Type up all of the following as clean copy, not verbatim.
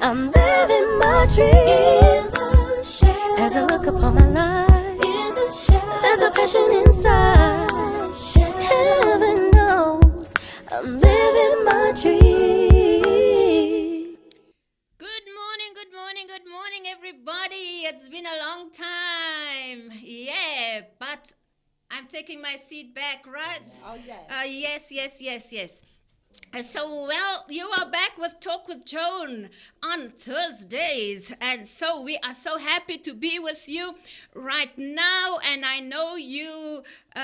I'm living my dreams. As I look upon my life, there's a passion inside. Heaven knows I'm living my dream. Good morning, everybody. It's been a long time. Yeah, but I'm taking my seat back, right? Oh, yes. Yes. So, well, you are back with Talk with Joan on Thursdays. And so we are so happy to be with you right now. And I know you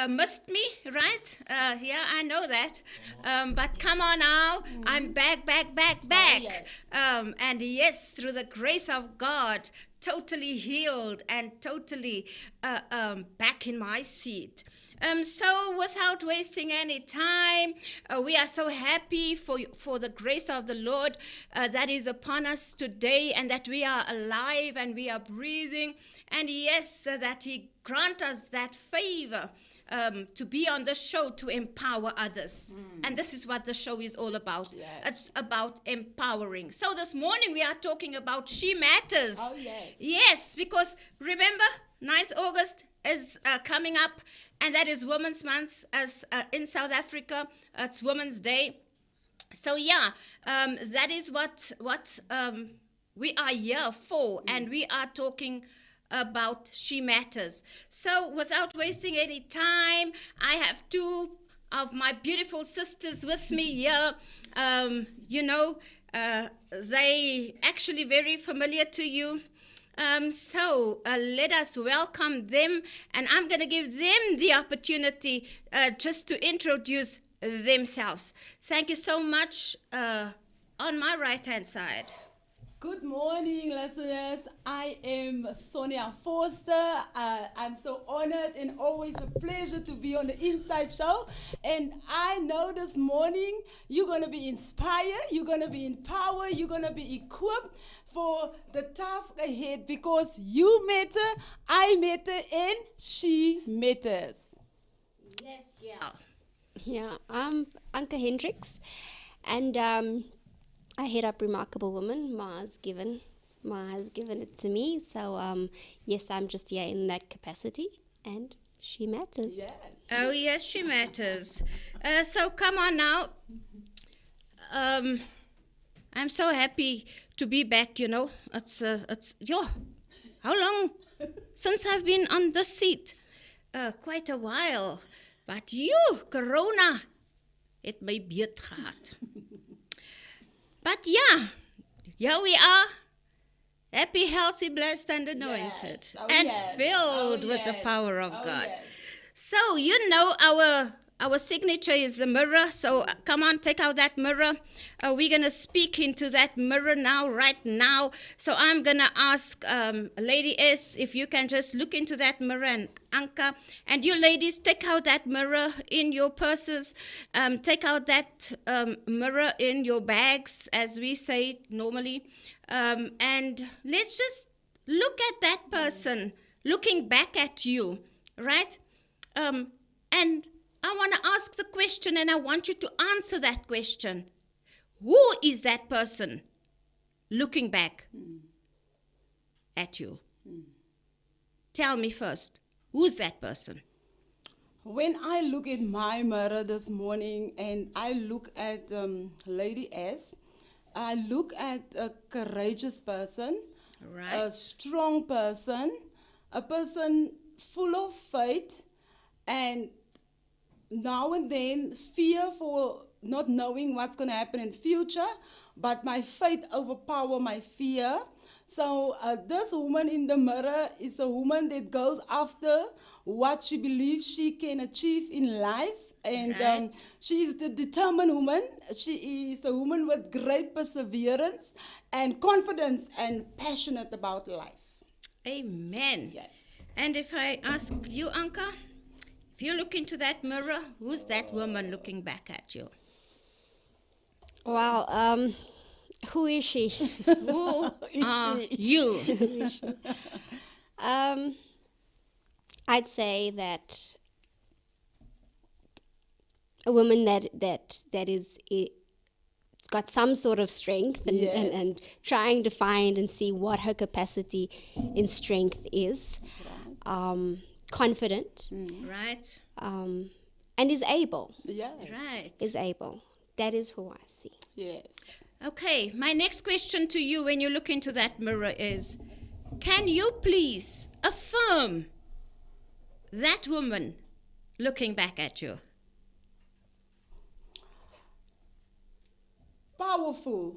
missed me, right? Yeah, I know that. But come on now. I'm back. yes. And yes, through the grace of God, totally healed and totally back in my seat. So without wasting any time, we are so happy for the grace of the Lord that is upon us today, and that we are alive and we are breathing. And yes, that He grant us that favor to be on the show to empower others. And this is what the show is all about. Yes. It's about empowering. So this morning we are talking about She Matters. Oh, yes. Yes, because remember, 9th August is coming up, and that is Women's Month as in South Africa. It's Women's Day. So yeah, that is what we are here for, and we are talking about She Matters. So without wasting any time, I have two of my beautiful sisters with me here. They actually very familiar to you. So let us welcome them, and I'm going to give them the opportunity just to introduce themselves. Thank you so much. On my right-hand side. Good morning, listeners. I am Sonia Vorster. I'm so honored and always a pleasure to be on the Inside Show. And I know this morning you're going to be inspired, you're going to be empowered, you're going to be equipped for the task ahead, because you matter, I matter, and she matters. Yes, girl. Yeah, I'm Anka Hendricks, and I head up Remarkable Women. Ma has given it to me. So yes, I'm just here in that capacity, and she matters. Yes. Oh, yes, she matters. So come on now. I'm so happy to be back, It's how long since I've been on this seat? Quite a while. But Corona, het my beet gehad. But yeah, here we are. Happy, healthy, blessed, and anointed. Yes. Oh, and yes. filled Oh, with the yes. power of Oh, God. yes. So, our signature is the mirror. So, come on, take out that mirror. We're going to speak into that mirror right now. So, I'm going to ask Lady S if you can just look into that mirror, and Anka. And you ladies, take out that mirror in your purses. Take out that mirror in your bags, as we say normally. And let's just look at that person looking back at you, right? And I want to ask the question, and I want you to answer that question. Who is that person looking back at you? Tell me first, who's that person? When I look at my mirror this morning and I look at Lady S, I look at a courageous person, Right. a strong person, a person full of faith, and now and then fear for not knowing what's going to happen in future, but my faith overpower my fear. So this woman in the mirror is a woman that goes after what she believes she can achieve in life. And Right. she is the determined woman. She is a woman with great perseverance and confidence and passionate about life. Amen. Yes. And if I ask you, Anka, if you look into that mirror, who's that woman looking back at you? Wow. Who is she? Who are you? I'd say that a woman that is got some sort of strength and, Yes. and trying to find and see what her capacity in strength is. That's right. Confident, Right. and is able. Yes. Right. Is able. That is who I see. Yes. Okay, my next question to you when you look into that mirror is, can you please affirm that woman looking back at you? Powerful.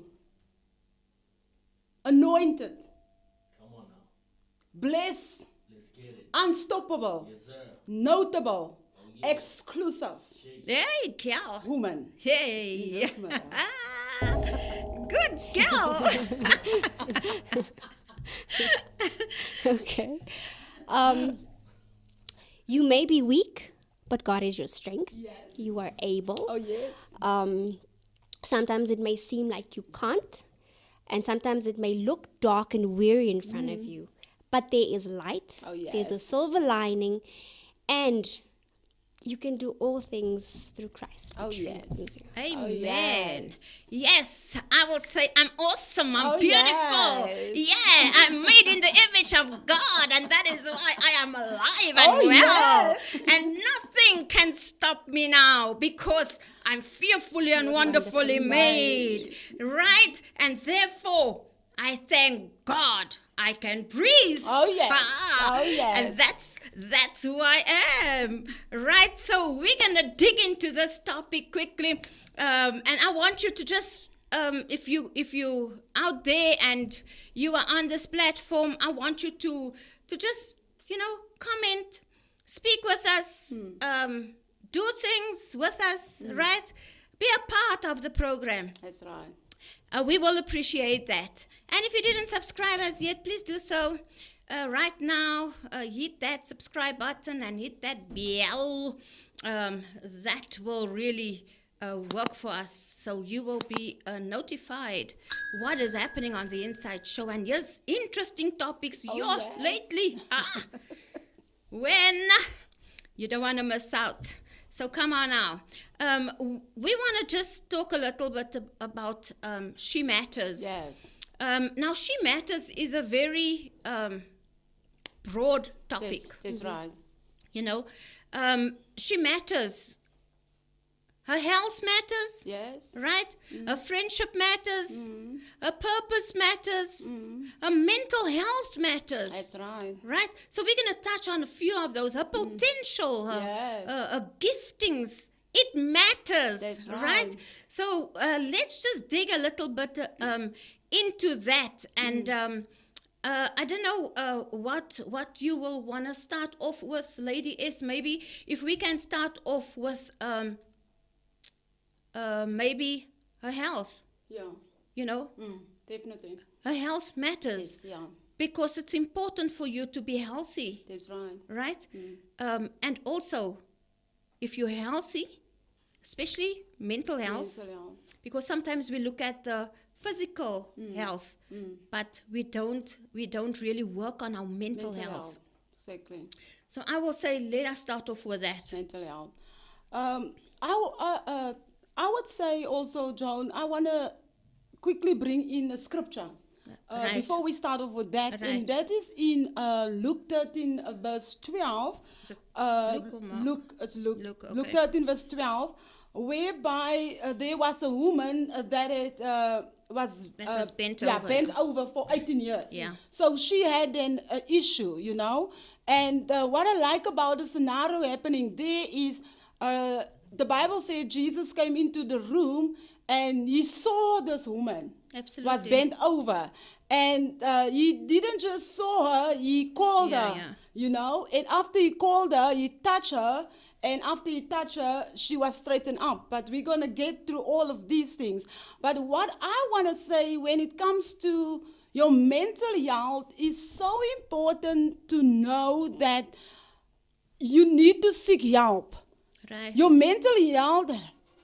Anointed. Come on now. Blessed. Let's get it. Unstoppable. Yes, sir. Notable. yeah. Exclusive. Hey, girl. Woman. Hey. Jesus, mother. Good girl. Okay. You may be weak, but God is your strength. Yes. You are able. Oh, yes. Sometimes it may seem like you can't, and sometimes it may look dark and weary in front of you. But there is light. Oh, yes. There's a silver lining, and you can do all things through Christ. Oh, which yes. strengthens you. Amen. Yes, I will say I'm awesome. I'm Oh, beautiful. yes. Yeah, I'm made in the image of God, and that is why I am alive and Oh, well. yes. And nothing can stop me now because I'm fearfully and wonderfully made. Right? And therefore, I thank God I can breathe. Oh, yes. Ah, Oh, yes. And that's who I am. Right? So we're going to dig into this topic quickly. And I want you to just, if you out there and you are on this platform, I want you to just, comment, speak with us, do things with us, right? Be a part of the program. That's right. We will appreciate that. And if you didn't subscribe as yet, please do so. Right now, hit that subscribe button and hit that bell. That will really work for us. So you will be notified what is happening on the Inside Show. And yes, interesting topics yes. lately. When you don't want to miss out. So come on now. We want to just talk a little bit about She Matters. Yes. Now, She Matters is a very broad topic. That's right. She matters. Her health matters, Yes. right? Her friendship matters. Her purpose matters. Her mental health matters. That's right. Right? So we're going to touch on a few of those. Her potential, Yes. her giftings. It matters, That's right? right. So let's just dig a little bit into that. And I don't know what you will want to start off with, Lady S. Maybe if we can start off with maybe her health. Yeah. Definitely. Her health matters. Yes, yeah. Because it's important for you to be healthy, That's right. right? And also, if you're healthy, especially mental health, Mental health. because sometimes we look at the physical health, but we don't really work on our mental health. Exactly. So I will say, let us start off with that. Mental health. I would say also, Joan, I want to quickly bring in a scripture Right. before we start off with that. Right. And that is in Luke 13, verse 12. Is it Luke or Mark? It's Luke. Luke, Luke okay. 13, verse 12, whereby there was a woman that was bent yeah, over. bent over for 18 years. Yeah. So she had an issue, And what I like about the scenario happening there is the Bible said Jesus came into the room and he saw this woman Absolutely. was bent over. And he didn't just saw her, he called her, And after he called her, he touched her. And after he touched her, she was straightened up. But we're going to get through all of these things. But what I want to say when it comes to your mental health is so important to know that you need to seek help. Right. Your mental health,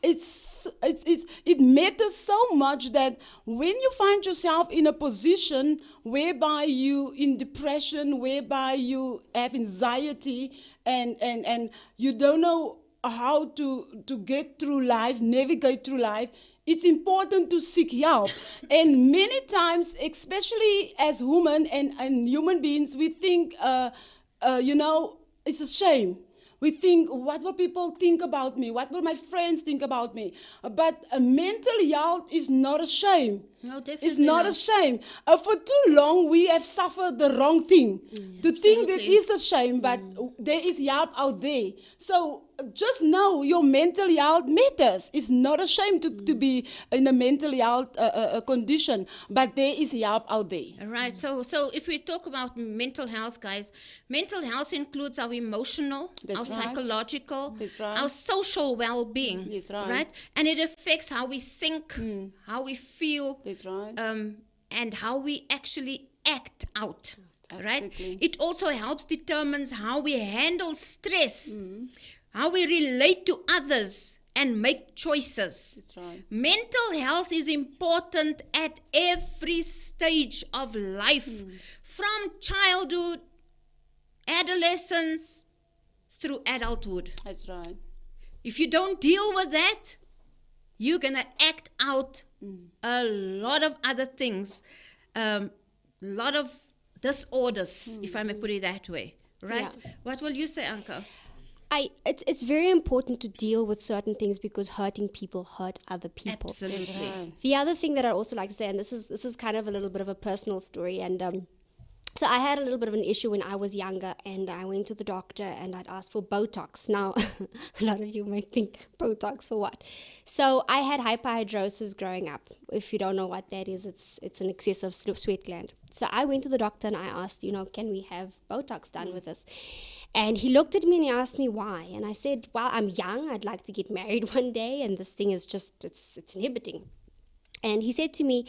it matters so much that when you find yourself in a position whereby you in depression, whereby you have anxiety, and you don't know how to get through life, navigate through life, it's important to seek help. And many times, especially as women and human beings, we think, it's a shame. We think, what will people think about me? What will my friends think about me? But mental health is not a shame. No, definitely It's not a shame. For too long, we have suffered the wrong thing. To think that Absolutely. is a shame, but there is help out there. So just know your mental health matters. It's not a shame to be in a mental health condition, but there is help out there. Right. So if we talk about mental health, guys, mental health includes our emotional, That's our right. psychological, That's right. our social well-being. That's right. Right. And it affects how we think, how we feel, That's right. and how we actually act out. Right. Exactly. It also helps determines how we handle stress, how we relate to others, and make choices. That's right. Mental health is important at every stage of life, from childhood, adolescence, through adulthood. That's right. If you don't deal with that, you're going to act out a lot of other things, a lot of disorders, if I may put it that way. Right? Yeah. What will you say, Anka? It's very important to deal with certain things because hurting people hurt other people. Absolutely. The other thing that I'd also like to say, and this is kind of a little bit of a personal story, and so I had a little bit of an issue when I was younger, and I went to the doctor and I'd asked for Botox. Now, a lot of you might think, Botox for what? So I had hyperhidrosis growing up. If you don't know what that is, it's an excessive sweat gland. So I went to the doctor and I asked, can we have Botox done with us? And he looked at me and he asked me why. And I said, well, I'm young. I'd like to get married one day. And this thing is just, it's inhibiting. And he said to me,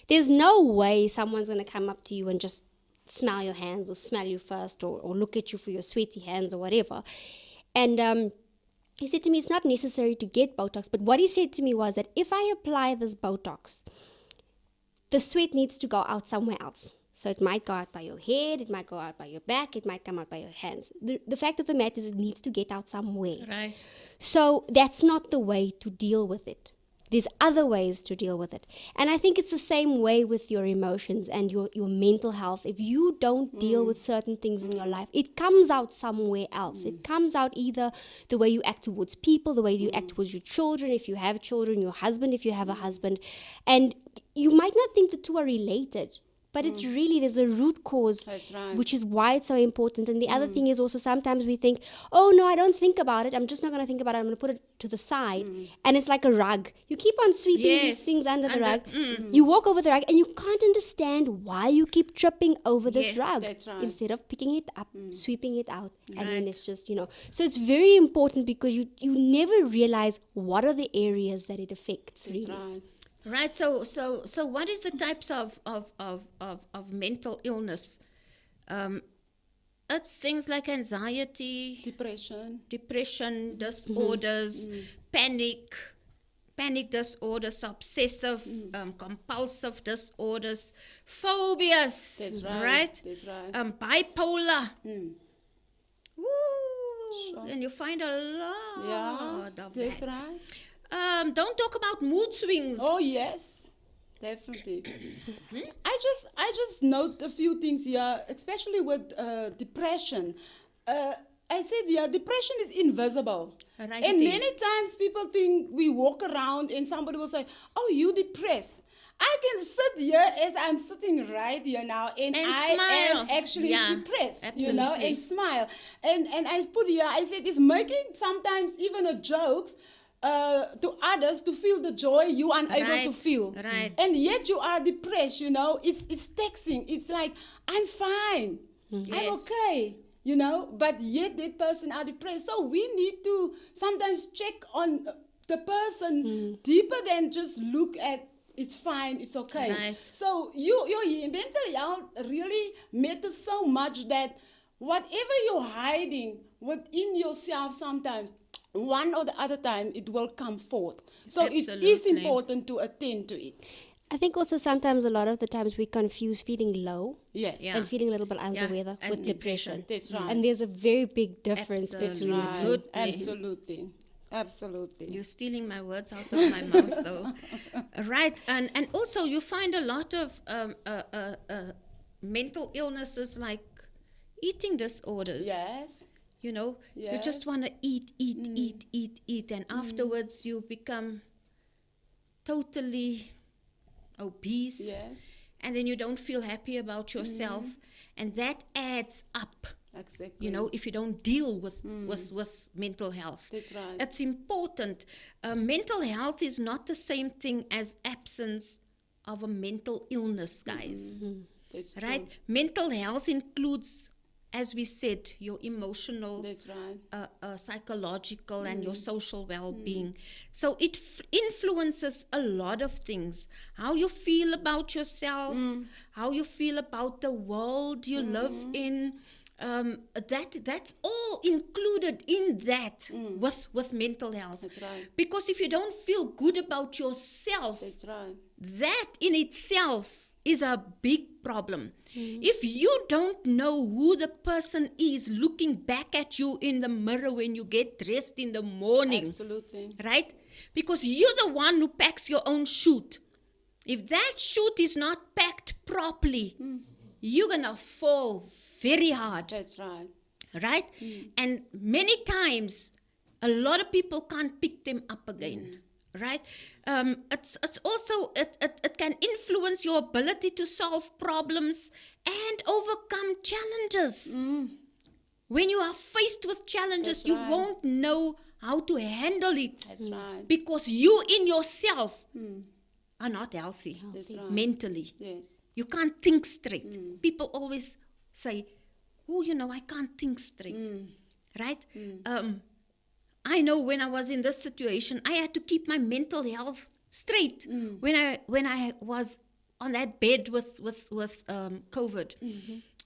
there's no way someone's going to come up to you and just smell your hands or smell you first or look at you for your sweaty hands or whatever. And he said to me, it's not necessary to get Botox. But what he said to me was that if I apply this Botox, the sweat needs to go out somewhere else. So it might go out by your head, it might go out by your back, it might come out by your hands. The fact of the matter is it needs to get out somewhere. Right. So that's not the way to deal with it. There's other ways to deal with it. And I think it's the same way with your emotions and your mental health. If you don't deal with certain things in your life, it comes out somewhere else. It comes out either the way you act towards people, the way you act towards your children, if you have children, your husband, if you have a husband. And you might not think the two are related, but it's really, there's a root cause, That's right. which is why it's so important. And the other thing is also sometimes we think, oh, no, I don't think about it. I'm just not going to think about it. I'm going to put it to the side. And it's like a rug. You keep on sweeping these Yes, things under the under- rug. You walk over the rug and you can't understand why you keep tripping over this Yes, rug. that's right. Instead of picking it up, sweeping it out. And then Right. it's just, So it's very important because you never realize what are the areas that it affects, That's really. right. Right. So what is the types of mental illness? It's things like anxiety, depression, disorders, panic disorders, obsessive, compulsive disorders, phobias. That's right. Right. That's right. Bipolar. Woo. Sure. And you find a lot Yeah, of that's that. right. Don't talk about mood swings. Oh yes, definitely. I just note a few things here, especially with depression. I said, depression is invisible. Right, And it many is. times people think we walk around and somebody will say, oh, you depressed. I can sit here as I'm sitting right here now and I smile. am actually Yeah, depressed, absolutely. and smile. And I put here, I said, it's making sometimes even a joke to others to feel the joy you are unable to Right, feel. right. And yet you are depressed, it's taxing. It's like, I'm fine. I'm Yes. okay. But yet that person are depressed. So we need to sometimes check on the person deeper than just look at it's fine, it's okay. Right. So your mental health really matters so much that whatever you're hiding within yourself sometimes, one or the other time it will come forth. So it is Absolutely. important to attend to it. I think also sometimes a lot of the times we confuse feeling low Yes. Yeah. and feeling a little bit under Yeah, the weather as with depression. That's right. And there's a very big difference Absolutely. between the two. Absolutely. Absolutely. You're stealing my words out of my mouth, though. Right, and also you find a lot of mental illnesses like eating disorders. Yes. You know, you Yes. just want to eat, and afterwards you become totally obese, Yes. and then you don't feel happy about yourself, and that adds up. Exactly. You know, if you don't deal with mental health. That's right. It's important. Mental health is not the same thing as absence of a mental illness, guys. That's Right? true. Mental health includes, as we said, your emotional, That's right. psychological, and your social well-being. So it influences a lot of things. How you feel about yourself, how you feel about the world you live in. That's all included in that with mental health. That's right. Because if you don't feel good about yourself, That's right. that in itself is a big problem. If you don't know who the person is looking back at you in the mirror when you get dressed in the morning, Absolutely. right? Because you're the one who packs your own chute. If that chute is not packed properly, you're going to fall very hard, That's right. right? And many times, a lot of people can't pick them up again, right? It's also, it can influence your ability to solve problems and overcome challenges. When you are faced with challenges, That's you right. won't know how to handle it That's right. because you in yourself are not healthy That's right. mentally. Yes. You can't think straight. People always say, oh, you know, I can't think straight. Right? I know when I was in this situation, I had to keep my mental health straight when I was on that bed with COVID.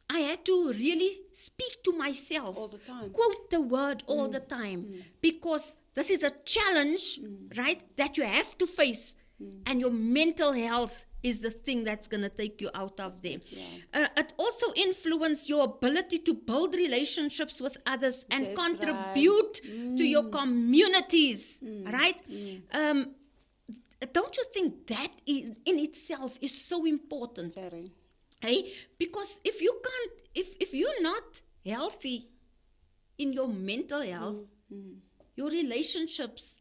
I had to really speak to myself. All the time. Quote the word all the time. Because this is a challenge, right, that you have to face. And your mental health is the thing that's going to take you out of there. It also influences your ability to build relationships with others and That's contribute to your communities, right? Don't you think that is, in itself is so important? Very. Hey? Because if you can't, if you're not healthy in your mental health, your relationships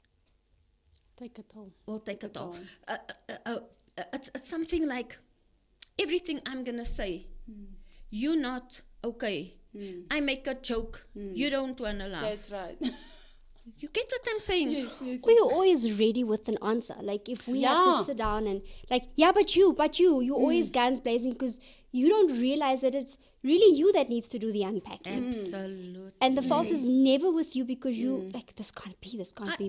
Take a toll. will take a toll. It's something like everything I'm going to say, you're not okay. I make a joke, you don't want to laugh. That's right. You get what I'm saying? Yes, yes. Or you're always ready with an answer. Like if we have Yeah. to sit down and like, yeah, but you're always guns blazing because you don't realize that it's really you that needs to do the unpacking. Absolutely. And the fault is never with you because you like this can't be.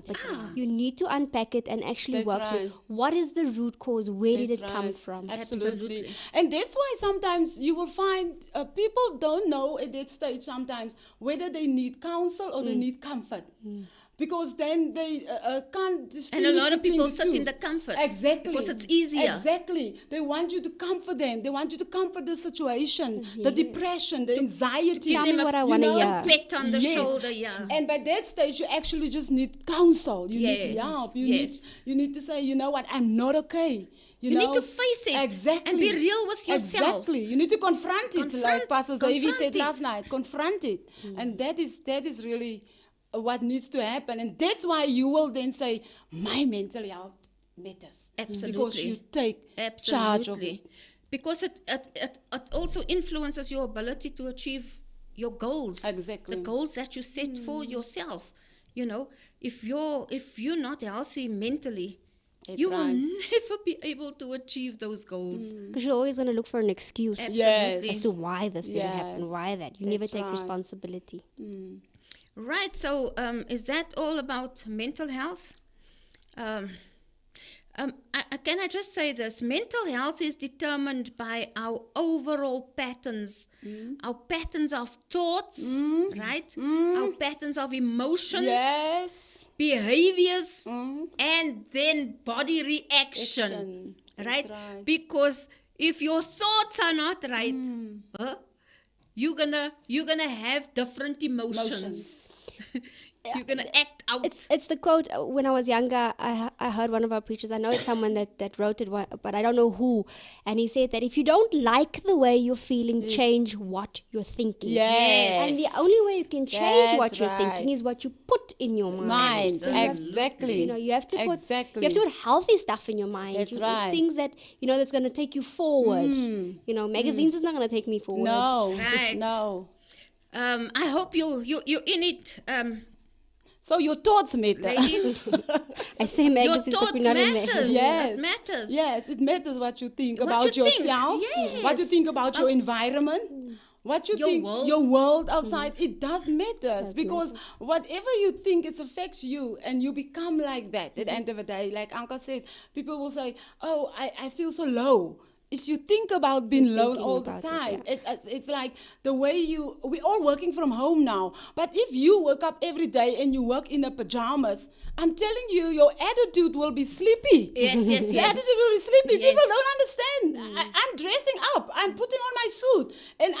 But you need to unpack it and actually That's work right. through what is the root cause, where did That's it come right. from. Absolutely. And that's why sometimes you will find people don't know at that stage sometimes whether they need counsel or they need comfort. Because then they can't distinguish And a lot of between people the sit two. in the comfort. Exactly. Because it's easier. Exactly. They want you to comfort them. They want you to comfort the situation, the depression, the anxiety. Tell me what I want to hear. Pat on the Yes. shoulder, yeah. And by that stage, you actually just need counsel. You need Yes, help. yes. You need to say, you know what, I'm not okay. You know? need to face it Exactly. and be real with yourself. Exactly. You need to confront it, like Pastor Davy said confront it. last night. Confront it. And that is really what needs to happen. And that's why you will then say, my mental health matters. Absolutely. Because you take charge of it. Because it also influences your ability to achieve your goals. Exactly. The goals that you set for yourself. You know, if you're not healthy mentally, That's you will right. never be able to achieve those goals. Because you're always going to look for an excuse Yes. as to why this didn't happen, Yes. why that. You never That's take right. responsibility. Right, so is that all about mental health? Can I just say this? Mental health is determined by our overall patterns, our patterns of thoughts, right? Our patterns of emotions, Yes. behaviors, and then body reaction, Action. right? That's right. Because if your thoughts are not right, you're gonna have different emotions. You're going to act out. It's the quote. When I was younger, I heard one of our preachers. I know it's someone that wrote it, but I don't know who. And he said that if you don't like the way you're feeling, change what you're thinking. Yes. And the only way you can change That's what you're right. thinking is what you put in your mind. So exactly. you have to put Exactly. you have to put healthy stuff in your mind. That's You put right. things that that's going to take you forward. Magazines is not going to take me forward. No. Right. No. I hope you're in it, So your thoughts matter. ladies. I say Your magazines, but thoughts we're not in matters. magazines. Yes. It matters. Yes, it matters what you think What about you think, yourself, what you yes. think about your environment, what you Your think, world. your world outside. It does matter because whatever you think, it affects you and you become like that at the end of the day. Like Anka said, people will say, oh, I feel so low. Is you think about being low thinking all the about it, time. yeah. It's like the way we're all working from home now. But if you wake up every day and you work in the pajamas, I'm telling you, your attitude will be sleepy. Yes, yes, Your yes. attitude will be sleepy. Yes. People don't understand. I'm dressing up. I'm putting on my suit, and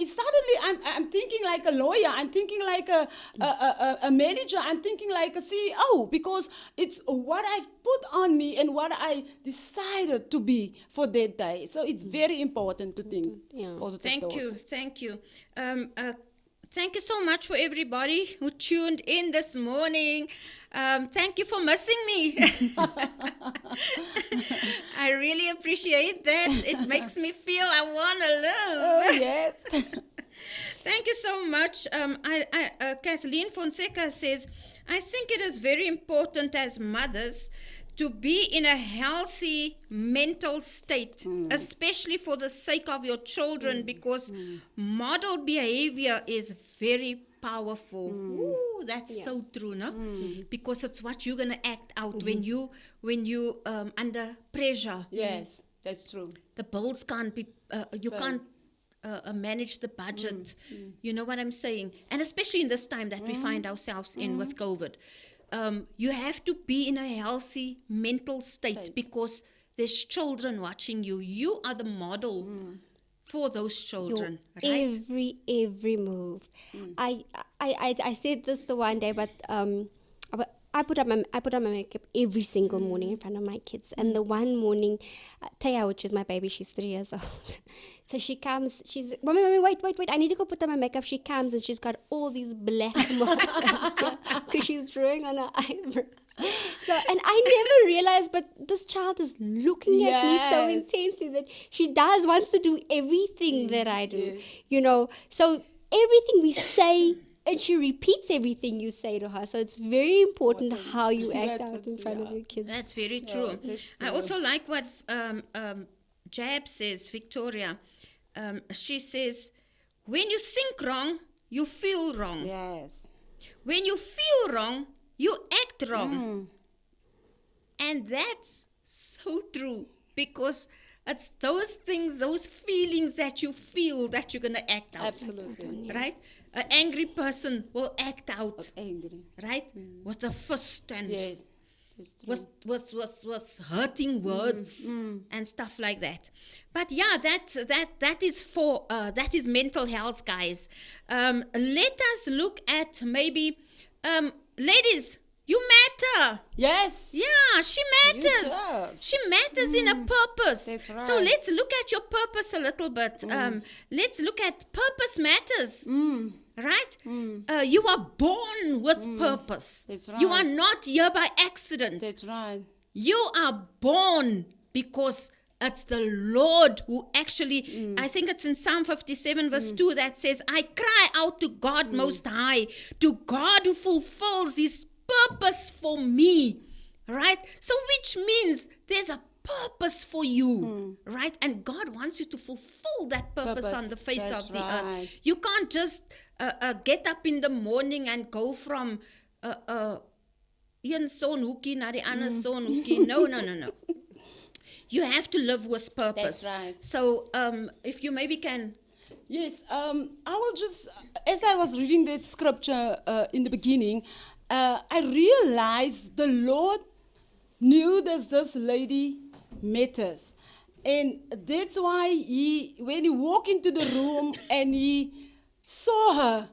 suddenly I'm thinking like a lawyer. I'm thinking like a manager. I'm thinking like a CEO because it's what I've put on me and what I decided to be for that day. So it's very important to think positive Thank thoughts. you. Thank you. Thank you so much for everybody who tuned in this morning. Thank you for missing me. I really appreciate that. It makes me feel I want to live. Oh yes. Thank you so much. Kathleen Fonseca says, I think it is very important as mothers to be in a healthy mental state, especially for the sake of your children, because model behavior is very powerful. Ooh, that's so true, no? Because it's what you're gonna act out when you under pressure. Yes, that's true. The bills can't be. You can't manage the budget. You know what I'm saying? And especially in this time that we find ourselves in with COVID. You have to be in a healthy mental state because there's children watching you. You are the model for those children, right? Every move. I said this the one day, but I put on my makeup every single morning in front of my kids. And the one morning, Taya, which is my baby, she's 3 years old. So she comes, she's, mommy, wait, I need to go put on my makeup. She comes and she's got all these black marks because she's drawing on her eyebrows. So, and I never realized, but this child is looking at me so intensely that she wants to do everything that I do, So everything we say, and she repeats everything you say to her. So it's very important how you act out in front of your kids. That's very true. I also like what Jab says, Victoria. She says, when you think wrong, you feel wrong. Yes. When you feel wrong, you act wrong. And that's so true because it's those things, those feelings that you feel that you're going to act out. Absolutely. Right? An angry person will act out. Angry. Right? With a fist and Yes. with hurting words and stuff like that. But yeah, that is mental health, guys. Let us look at maybe ladies, you matter. Yes. Yeah, she matters. does. She matters in a purpose. That's right. So let's look at your purpose a little bit. Let's look at purpose matters. Right? You are born with purpose. That's right. You are not here by accident. That's right. You are born because it's the Lord who actually, I think it's in Psalm 57 verse 2 that says, I cry out to God Most High, to God who fulfills His purpose for me. Right? So which means there's a purpose for you, right? And God wants you to fulfill that purpose on the face of the earth. You can't just get up in the morning and go from een sonhoekie na die ander sonhoekie. No. You have to live with purpose. That's right. So if you maybe can... Yes, I will just, as I was reading that scripture in the beginning, I realized the Lord knew that this lady matters. And that's why when he walked into the room and he saw her,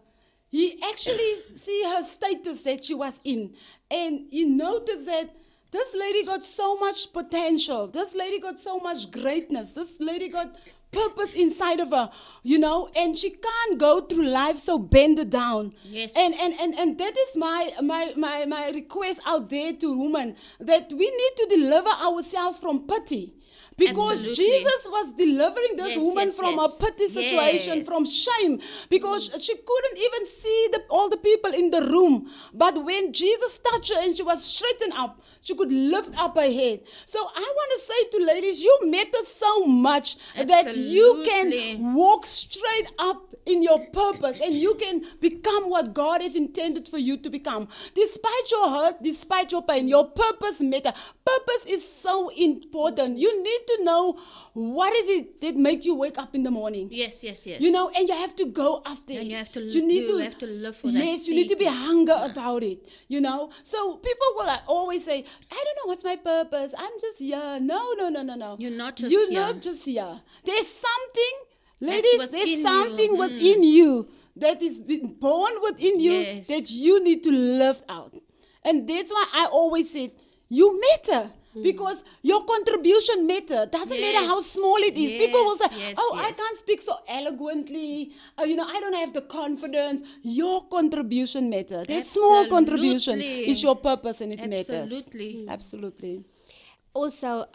he actually see her status that she was in, and he noticed that this lady got so much potential. This lady got so much greatness. This lady got purpose inside of her, and she can't go through life so bended down. Yes. And that is my request out there to women, that we need to deliver ourselves from pity. Because Absolutely. Jesus was delivering this Yes, woman yes, from yes. a pity situation, Yes. from shame, because she couldn't even see all the people in the room. But when Jesus touched her and she was straightened up, she could lift up her head. So I want to say to ladies, you matter so much that you Absolutely. can walk straight up in your purpose and you can become what God has intended for you to become. Despite your hurt, despite your pain, your purpose matter. Purpose is so important. You need to know what is it that makes you wake up in the morning. Yes, yes, yes. And you have to go after it. And you have to You have to live for that Yes, you need to be seed. hunger about it. So people will always say, I don't know what's my purpose. I'm just here. No. You're not just You're here. not just here. There's something, That's ladies, within there's you. something within you that is born within you Yes. that you need to live out. And that's why I always said, you matter. Because your contribution matter. Doesn't matter how Yes. small it is. People will say, Yes, I yes. can't speak so eloquently. I don't have the confidence. Your contribution matter. That small contribution Absolutely. is your purpose and it matters. Absolutely. Absolutely. Also,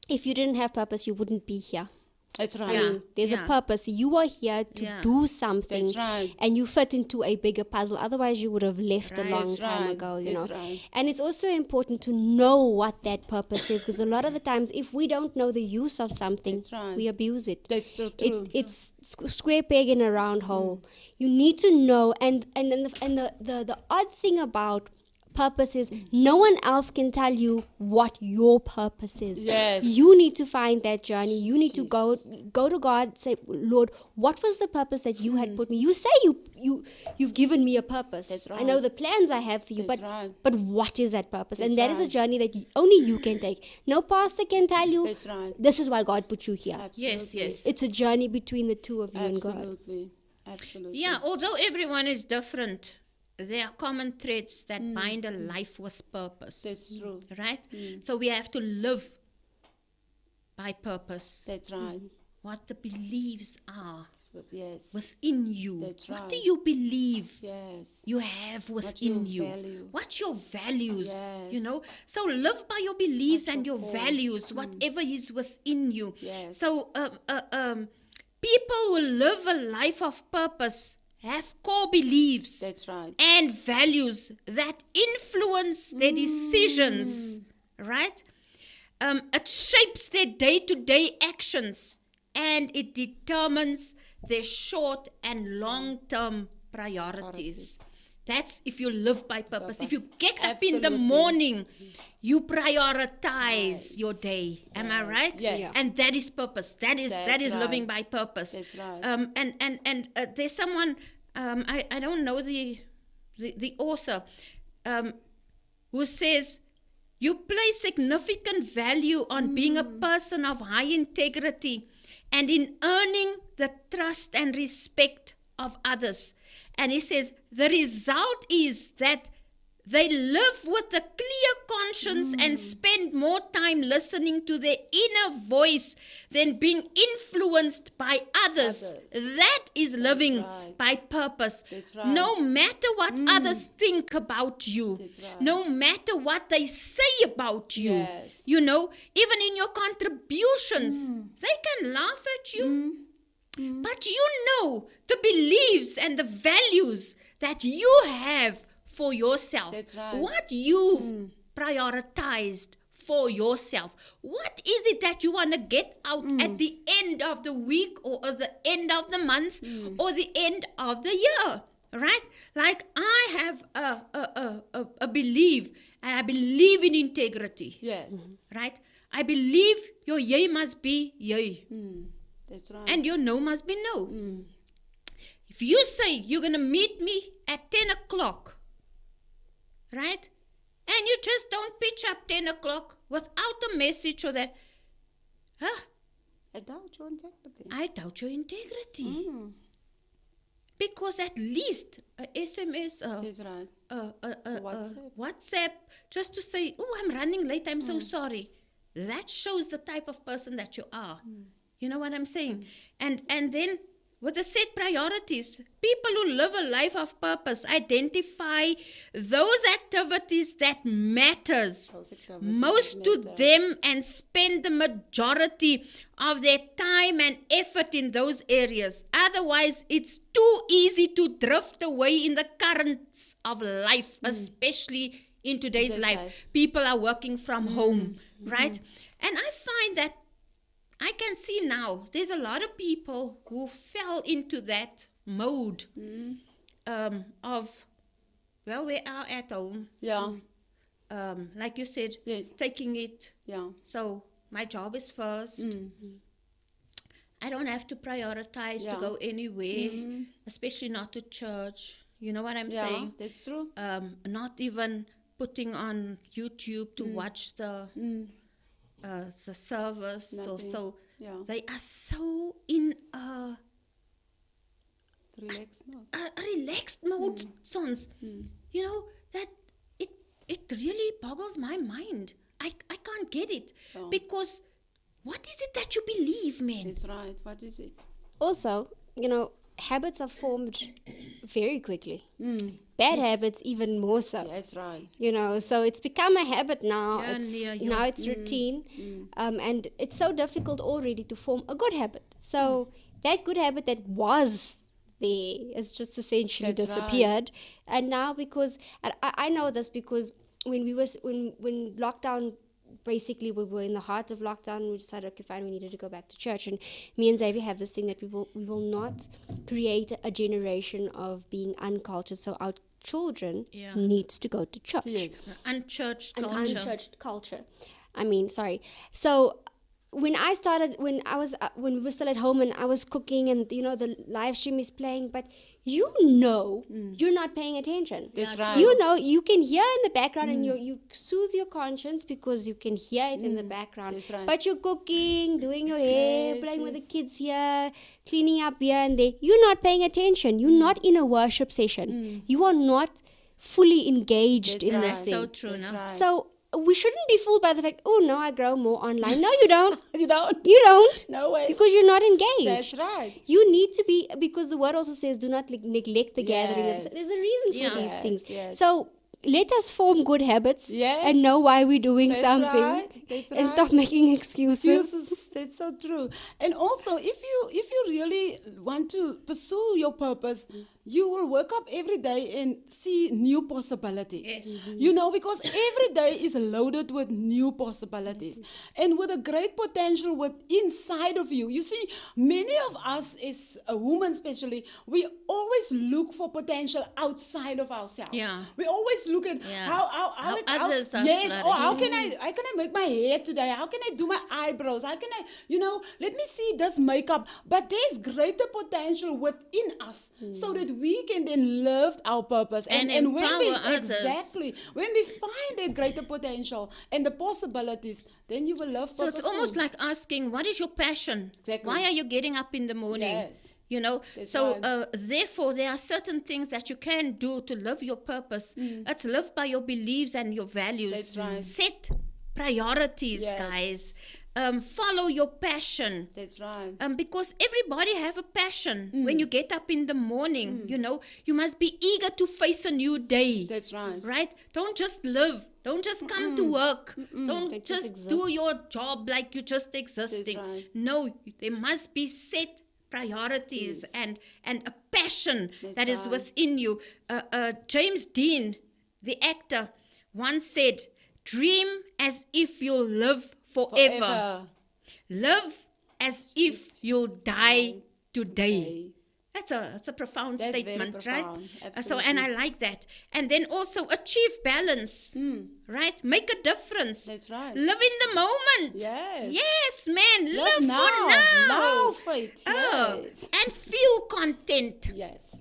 if you didn't have purpose, you wouldn't be here. That's right. I mean, there's a Yeah. purpose. You are here to Yeah. do something, That's right. and you fit into a bigger puzzle. Otherwise, you would have left a Right. long That's time right. ago. That's right. And it's also important to know what that purpose is, because a lot of the times, if we don't know the use of something, That's right. we abuse it. That's so true. It's square peg in a round hole. You need to know, and then the odd thing about purpose is no one else can tell you what your purpose is. Yes. You need to find that journey. You need to go to God, say, Lord, what was the purpose that you had put me? You say you've given me a purpose. That's I know right. the plans I have for you, That's but right. but what is that purpose? That's and that is a right. journey that only you can take. No pastor can tell you. That's right. This is why God put you here. Yes, yes. It's a journey between the two of you and God. Absolutely. Absolutely. Yeah, although everyone is different, there are common threads that bind a life with purpose. That's true. Right? So we have to live by purpose. That's right. What the beliefs are But yes. within you. That's What right. do you believe Yes. you have within you you? value. What's your values? Yes. So live by your beliefs What's and your your core? values, whatever is within you. Yes. So people who live a life of purpose have core beliefs That's right. and values that influence their decisions, right? It shapes their day-to-day actions, and it determines their short and long-term priorities. That's if you live by purpose. If you get up in the Absolutely. morning, you prioritize your day. Am I right? Yes. Yeah. And that is purpose. That is That's living right. by purpose. That's right. And there's someone I don't know the author who says you place significant value on being a person of high integrity and in earning the trust and respect of others. And he says the result is that they live with a clear conscience and spend more time listening to their inner voice than being influenced by others. That is living right. by purpose. That's right. No matter what others think about you, That's right. no matter what they say about you, Yes. even in your contributions, they can laugh at you. But the beliefs and the values that you have for yourself. That's right. What you've prioritized for yourself. What is it that you want to get out at the end of the week or at the end of the month or the end of the year? Right? Like I have a belief, and I believe in integrity. Yes. Right? I believe your yay must be yay. That's right. And your no must be no. If you say you're going to meet me at 10 o'clock, right? And you just don't pitch up 10 o'clock without a message or that, I doubt your integrity. I doubt your integrity. because at least a SMS, That's right. WhatsApp, just to say, oh, I'm running late, I'm so sorry. That shows the type of person that you are. You know what I'm saying? And then with the set priorities, people who live a life of purpose identify those activities that matters Those activities most to matter. them and spend the majority of their time and effort in those areas. Otherwise, it's too easy to drift away in the currents of life, especially in today's life. People are working from home, right? And I find that I can see now there's a lot of people who fell into that mode of, well, we are at home. Yeah. Like you said, Yes. taking it. Yeah. So my job is first. I don't have to prioritize to Yeah. go anywhere, especially not to church. You know what I'm Yeah. saying? That's true. Not even putting on YouTube to watch the service. So Yeah. they are so in a Relax mode. relaxed mode, sons. You know, that it really boggles my mind. I can't get it. Oh. Because what is it that you believe, man? That's right. What is it? Also, habits are formed very quickly. Bad habits even more so. That's right. So it's become a habit now. Yeah, yeah, yeah. Now it's routine. And it's so difficult already to form a good habit. So that good habit that was there has just essentially That's disappeared. And now and I know this because when lockdown, basically we were in the heart of lockdown, we decided, okay, fine, we needed to go back to church. And me and Xavier have this thing that we will not create a generation of being uncultured. So our children needs to go to church. Yes. Unchurched An culture. unchurched culture. Sorry. So when we were still at home and I was cooking and the live stream is playing, but you're not paying attention. That's right. You can hear in the background and you soothe your conscience because you can hear it in the background. That's right. But you're cooking, doing your hair, Yes, playing with the yes. kids here, cleaning up here and there. You're not paying attention. You're not in a worship session. You are not fully engaged That's in right. this thing. So true, That's no? right. So we shouldn't be fooled by the fact, oh, no, I grow more online. No, you don't. You don't? You don't. No way. Because you're not engaged. That's right. You need to be, because the word also says, do not neglect the gathering. Yes. There's a reason for Yeah. these Yes, things. yes. So let us form good habits Yes. and know why we're doing That's something right. That's and right. stop making excuses. That's so true. And also, if you really want to pursue your purpose, you will wake up every day and see new possibilities. Yes. Because every day is loaded with new possibilities and with a great potential inside of you. You see, many of us as a woman especially, we always look for potential outside of ourselves. Yeah. We always look at Yeah. how others are yes, or how flourishing. can I make my hair today? How can I do my eyebrows? How can I, let me see this makeup. But there's greater potential within us so that we can then live our purpose. And when we, empower others. exactly, when we find that greater potential and the possibilities, then you will live So it's purposeful. almost like asking, what is your passion? Exactly. Why are you getting up in the morning? Yes. That's So right. therefore there are certain things that you can do to live your purpose. Let's live by your beliefs and your values. That's right. Set priorities, Yes. guys. Follow your passion. That's right. Because everybody have a passion. When you get up in the morning, you must be eager to face a new day. That's right. Right? Don't just live. Don't just come to work. Don't Don't just just do your job like you're just existing. right. No, there must be set priorities and a passion that is right. within you. James Dean, the actor, once said, dream as if you'll live forever. Live as if you'll die today. That's a profound That's very statement, profound. right? So, and I like that. And then also achieve balance, right? Make a difference. That's right. Live in the moment. Yes. Yes, man. Live Live now. for now. Now, faith. Oh, Yes. and feel content. Yes.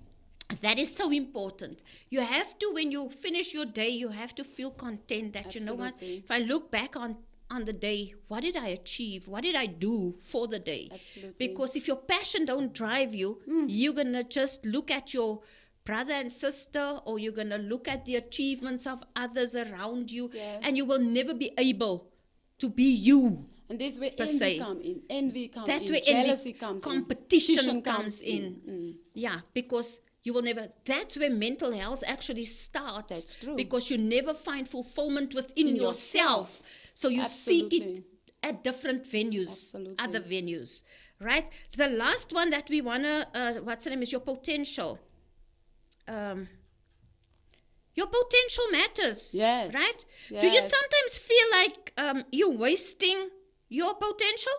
That is so important. You have to, when you finish your day, you have to feel content that, you know what, Absolutely. if I look back on on the day, what did I achieve? What did I do for the day? Absolutely. Because if your passion don't drive you, you're going to just look at your brother and sister, or you're going to look at the achievements of others around you, Yes. and you will never be able to be you. And that's where per envy se. comes in. Envy comes That's in. where Jealousy envy, comes competition in. comes in. Yeah, because you will never, that's where mental health actually starts. That's true. Because you never find fulfillment within In yourself. yourself. So you seek it Absolutely. at different venues, Absolutely. other venues, right? The last one that we want to, what's the name, is your potential. Your potential matters. Yes. Right? Do you Yes. sometimes feel like you're wasting your potential?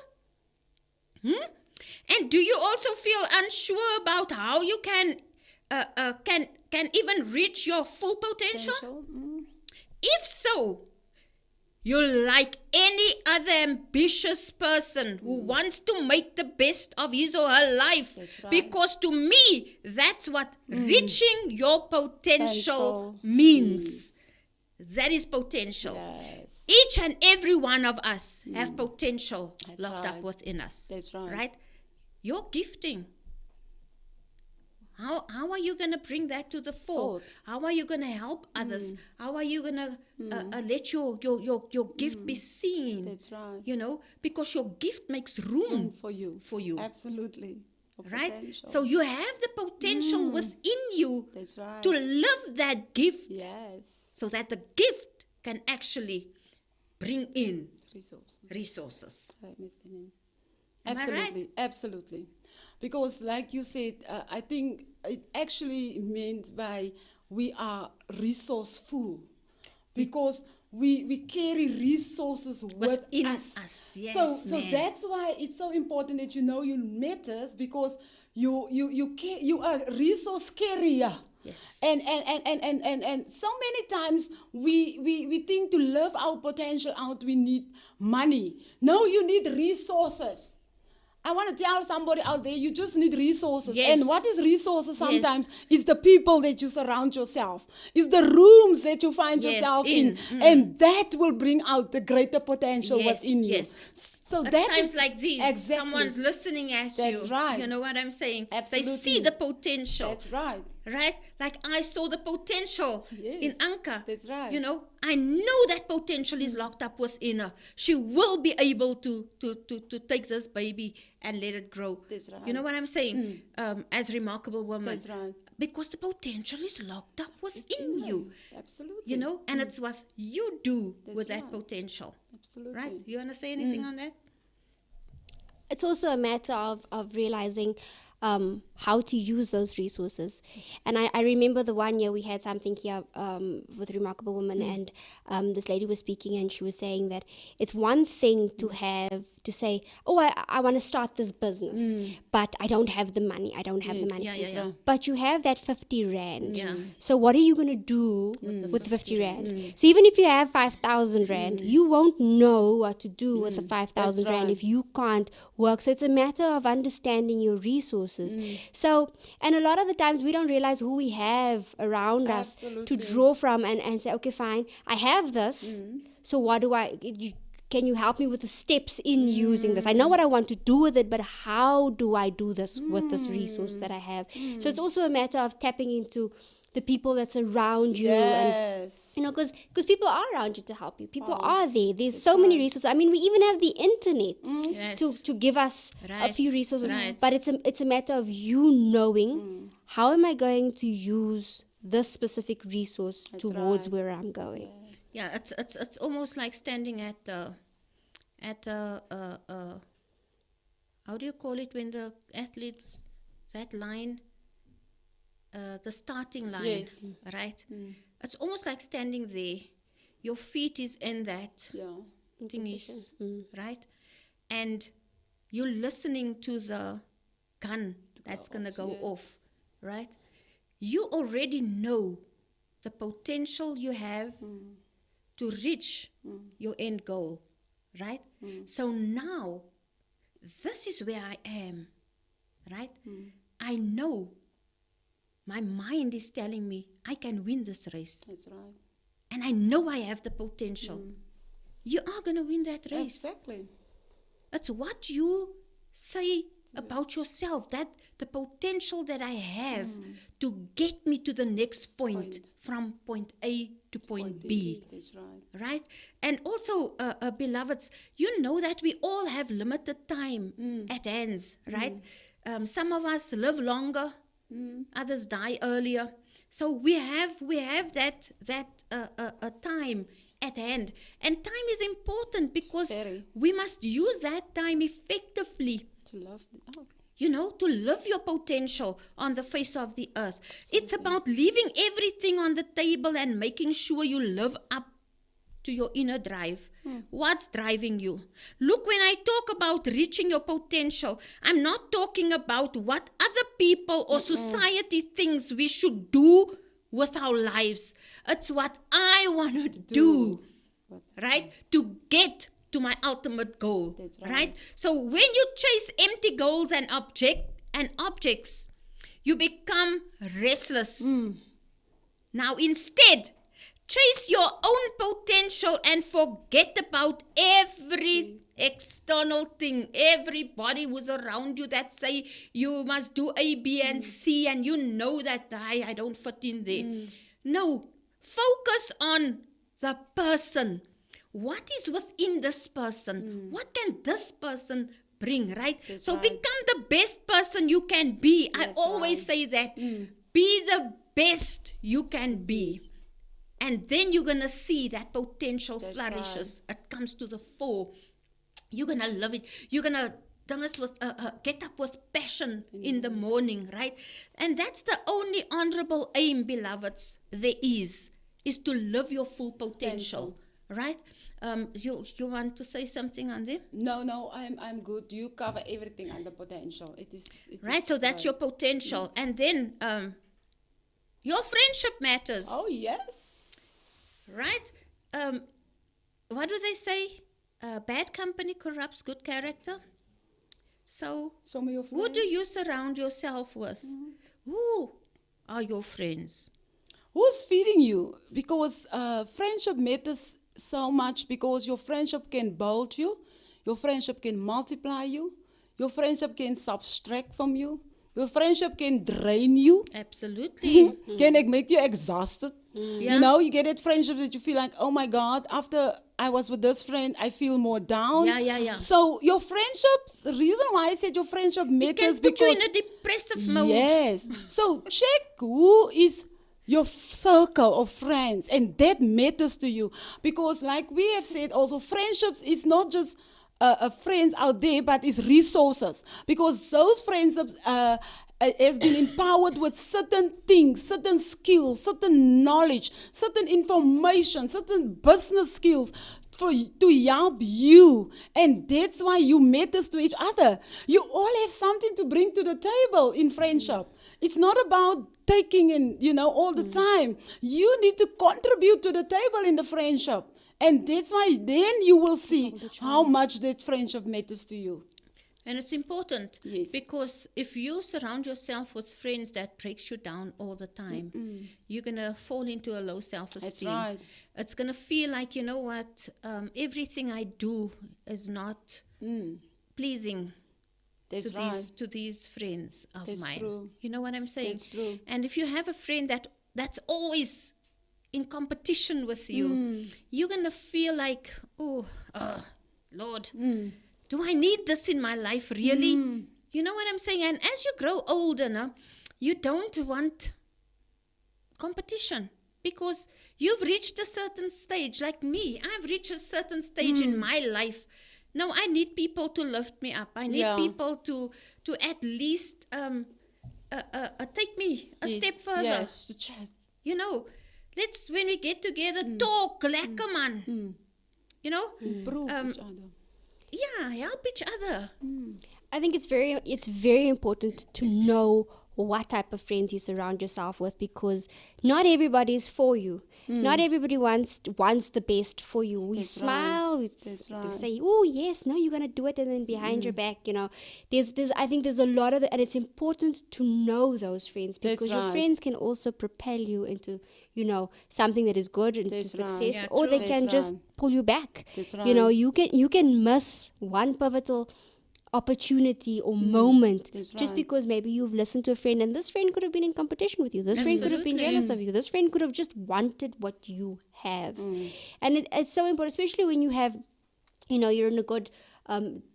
And do you also feel unsure about how you can even reach your full potential? If so, you're like any other ambitious person who wants to make the best of his or her life. That's right. Because to me, that's what reaching your potential Potential. means. That is potential. Yes. Each and every one of us have potential That's locked up right. within us. That's right. Right? Your gifting. How are you going to bring that to the fore? Forth. How are you going to help others? How are you going to let your gift be seen? That's right. You know, because your gift makes room For you. for you. Absolutely. Of Right? potential. So you have the potential within you That's right. to live that gift Yes. so that the gift can actually bring in Resources. resources. Right, Miss Denise. Am I right? Absolutely, absolutely. Because, like you said, I think it actually means by we are resourceful, because we carry resources Within with us. us, yes, so man. that's why it's so important that you know you matters, because you are a resource carrier. Yes. And so many times we think to live our potential out we need money. No, you need resources. I want to tell somebody out there, you just need resources. Yes. And what is resources sometimes is the people that you surround yourself. Is the rooms that you find Yes, yourself in. in. And that will bring out the greater potential Yes, within you. yes. So It's that times is like these. Exactly. Someone's listening at you. That's right. You know what I'm saying? Absolutely. They see the potential. That's right. Right? Like I saw the potential Yes, in Anka. that's right. You know, I know that potential is locked up within her. She will be able to take this baby and let it grow. That's right. You know what I'm saying? As a remarkable woman. That's right. Because the potential is locked up within you. Absolutely. You know, and it's what you do That's with that right. potential. Absolutely. Right? You want to say anything on that? It's also a matter of realizing how to use those resources. And I remember the one year we had something here with a remarkable woman, and this lady was speaking, and she was saying that it's one thing to have to say, oh, I want to start this business, but I don't have the money. I don't have the Yes. money. Yeah. But you have that 50 Rand. Yeah. So what are you going to do with the 50 Rand? So even if you have 5,000 Rand, you won't know what to do with the 5,000 That's Rand right. if you can't work. So it's a matter of understanding your resources. So, and a lot of the times we don't realize who we have around us to Absolutely. draw from and say, okay, fine, I have this. So what do can you help me with the steps in using this? I know what I want to do with it, but how do I do this with this resource that I have? So it's also a matter of tapping into the people that's around you, and Yes. you know, because people are around you to help you. People are there. There's so many resources. I mean, we even have the internet Yes. to give us a Right, few resources. right. But it's a matter of you knowing how am I going to use this specific resource towards right. where I'm going. Yeah, it's almost like standing at the how do you call it when the athletes, that line, the starting line, Yes. right? It's almost like standing there. Your feet is in that Yeah. thingies, right? And you're listening to the gun that's gonna go off, right? You already know the potential you have to reach your end goal, right? So now, this is where I am, right? I know my mind is telling me I can win this race. That's right. And I know I have the potential. you are going to win that race. Exactly. It's what you say about yourself, that the potential that I have to get me to the next point, from point A to point B. That's right. Right? And also, beloveds, you know that we all have limited time at hands, right? Some of us live longer, others die earlier. So we have that time at hand. And time is important because Very. we must use that time effectively, To love. to live your potential on the face of the earth. It's about leaving everything on the table and making sure you live up to your inner drive. What's driving you? Look, when I talk about reaching your potential, I'm not talking about what other people or society thinks we should do with our lives. It's what I want to do, right? To get to my ultimate goal. That's right. right. So when you chase empty goals and objects, you become restless. Now instead, chase your own potential and forget about every external thing, everybody who's around you that say you must do A, B, and C, and you know that I don't fit in there. No, focus on the person. What is within this person? What can this person bring, right? That's so right. become the best person you can be. I That's always right. say that. Be the best you can be. And then you're going to see that potential That's flourishes. It comes to the fore. You're going to love it. You're going to get up with passion in the morning, right? And that's the only honorable aim, beloveds, there is to live your full potential, right? You want to say something on there? No, I'm good. You cover everything under potential. It is Right, so that's your potential. And then your friendship matters. Oh yes. Right? What do they say? Bad company corrupts good character. So, Some of your who friends. do you surround yourself with? Who are your friends? Who's feeding you? Because friendship matters so much, because your friendship can build you, your friendship can multiply you, your friendship can subtract from you, your friendship can drain you. Absolutely. Can it make you exhausted? Yeah. You know, you get that friendship that you feel like, oh my God, after I was with this friend, I feel more down. Yeah. So your friendships, the reason why I said your friendship It can matters put you because in a depressive mode. yes. So check who is your circle of friends, and that matters to you, because like we have said also, friendships is not just friends out there, but it's resources, because those friendships has been empowered with certain things, certain skills, certain knowledge, certain information, certain business skills to help you. And that's why you matters to each other. You all have something to bring to the table in friendship. It's not about taking in, all the time. You need to contribute to the table in the friendship. And that's why then you will see how much that friendship matters to you. And it's important, Yes. because if you surround yourself with friends that breaks you down all the time, you're going to fall into a low self-esteem. That's right. It's going to feel like, you know what, everything I do is not pleasing That's right. to these friends of That's mine. true. You know what I'm saying? That's true. And if you have a friend that's always in competition with you, you're going to feel like, Lord, do I need this in my life really? You know what I'm saying? And as you grow older, you don't want competition, because you've reached a certain stage. Like me, I've reached a certain stage in my life. No, I need people to lift me up. I need people to at least take me a step further. Yes, to chat. Let's, when we get together, talk, lekker man. Improve each other. Yeah, help each other. I think it's very important to know what type of friends you surround yourself with, because not everybody is for you. Not everybody wants the best for you. We That's smile, right. That's they right. say, oh yes, no, you're gonna do it, and then behind your back, there's I think there's a lot of and it's important to know those friends, That's because your right. friends can also propel you into something that is good, into That's right. success, Yeah, or true. they can That's just right. pull you back. That's You can miss one pivotal opportunity or moment That's just right. because maybe you've listened to a friend, and this friend could have been in competition with you, this friend could have been Absolutely. jealous of you, this friend could have just wanted what you have. And it's so important, especially when you have you're in a good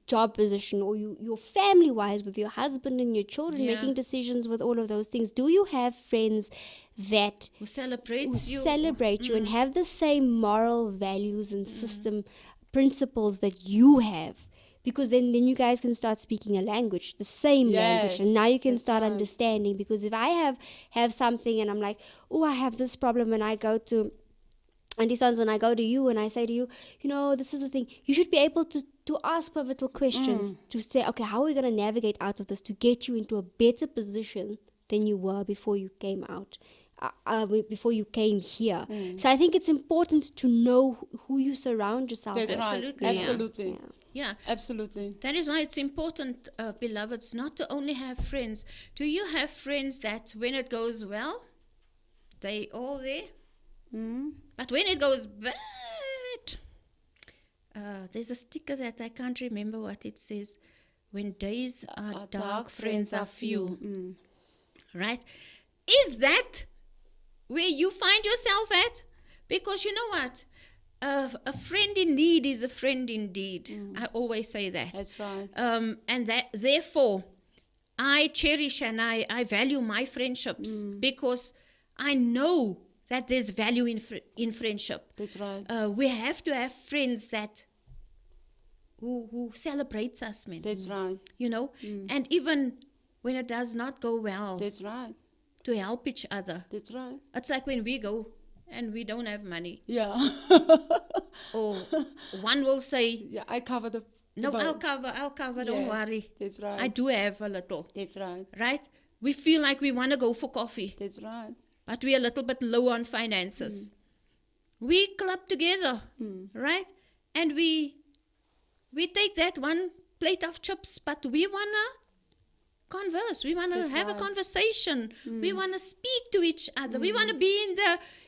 job position, or you're family wise with your husband and your children, Yeah. making decisions with all of those things. Do you have friends that Who celebrates you? celebrate you and have the same moral values and system principles that you have? Because then you guys can start speaking a language, the same language, and now you can Yes, start that's right. understanding. Because if I have something and I'm like, oh, I have this problem, and I go to Auntie Sons and I go to you and I say to you, this is the thing. You should be able to ask pivotal questions, to say, okay, how are we going to navigate out of this to get you into a better position than you were before you came out, before you came here. So I think it's important to know who you surround yourself That's with. right. Absolutely, yeah. Absolutely. Yeah. Yeah. Absolutely. That is why it's important, beloveds, not to only have friends. Do you have friends that when it goes well, they all there? But when it goes bad, there's a sticker that I can't remember what it says. When days are dark, friends are few. Right? Is that where you find yourself at? Because you know what? A friend in need is a friend indeed. I always say that. That's right. And that therefore, I cherish and I value my friendships because I know that there's value in friendship. That's right. We have to have friends that who celebrates us, man. That's right. And even when it does not go well, That's right. to help each other. That's right. It's like when we go and we don't have money, Yeah. or one will say, Yeah, I cover the "No, bill. I'll cover. Don't Yeah, worry. That's right. I do have a little." That's right. Right? We feel like we want to go for coffee, That's right. but we're a little bit low on finances. We club together, right? And we take that one plate of chips, but we want to converse. We want to That's have a right. conversation. We want to speak to each other. We want to be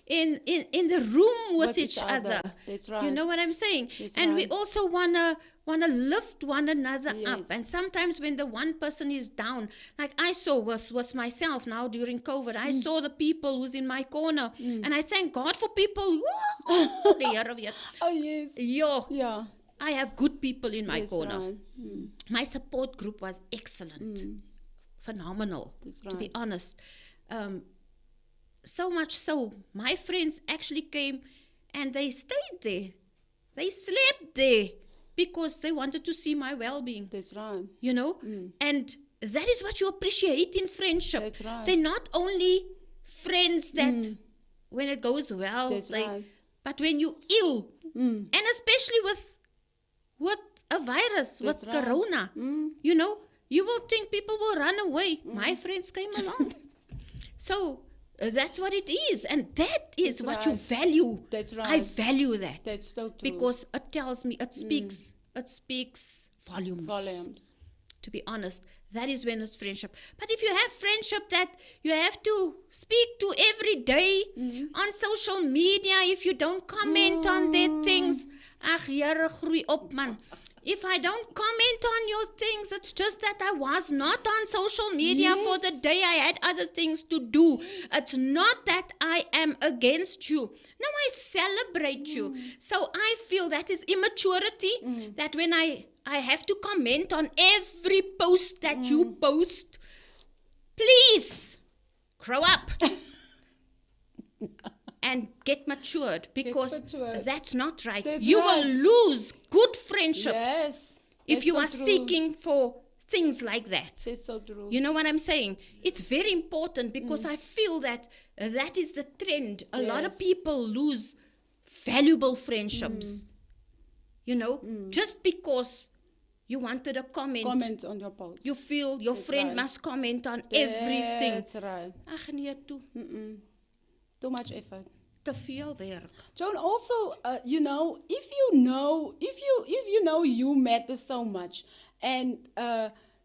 in the room with each other. That's right. You know what I'm saying? That's And we right. also want to lift one another up. Yes. And sometimes when the one person is down, like I saw with myself now during COVID, I saw the people who's in my corner. And I thank God for people. Whoa, the Here weet. Oh, yes. Yo, Yeah. I have good people in my That's corner. right. My support group was excellent, phenomenal, That's to be right. honest. So much so, my friends actually came and they stayed there. They slept there because they wanted to see my well-being, That's right. you know? And that is what you appreciate in friendship. That's right. They're not only friends that when it goes well, That's right. but when you ill, and especially with a virus, That's with right. corona, you know, you will think people will run away. My friends came along. So that's what it is. And that is That's what you right. value. That's I right. value that. That's so true. Because it tells me, it speaks volumes. Volumes. To be honest, that is when it's friendship. But if you have friendship that you have to speak to every day on social media, if you don't comment on their things, ach, Here, groei op, man. If I don't comment on your things, it's just that I was not on social media for the day. I had other things to do. It's not that I am against you. No, I celebrate you. So I feel that is immaturity, that when I have to comment on every post that you post, please grow up. And get matured, because matured. that's not right. That's You right. will lose good friendships Yes. if That's you so are true. seeking for things like that. That's so true. You know what I'm saying? It's very important because I feel that that is the trend. A lot of Yes. people lose valuable friendships, you know, just because You wanted a comment. Comment on your post. You feel your friend right. must comment on everything. That's right. Ag nee toe. Too much effort. Te veel werk. Joan, also, if you know you matter so much, and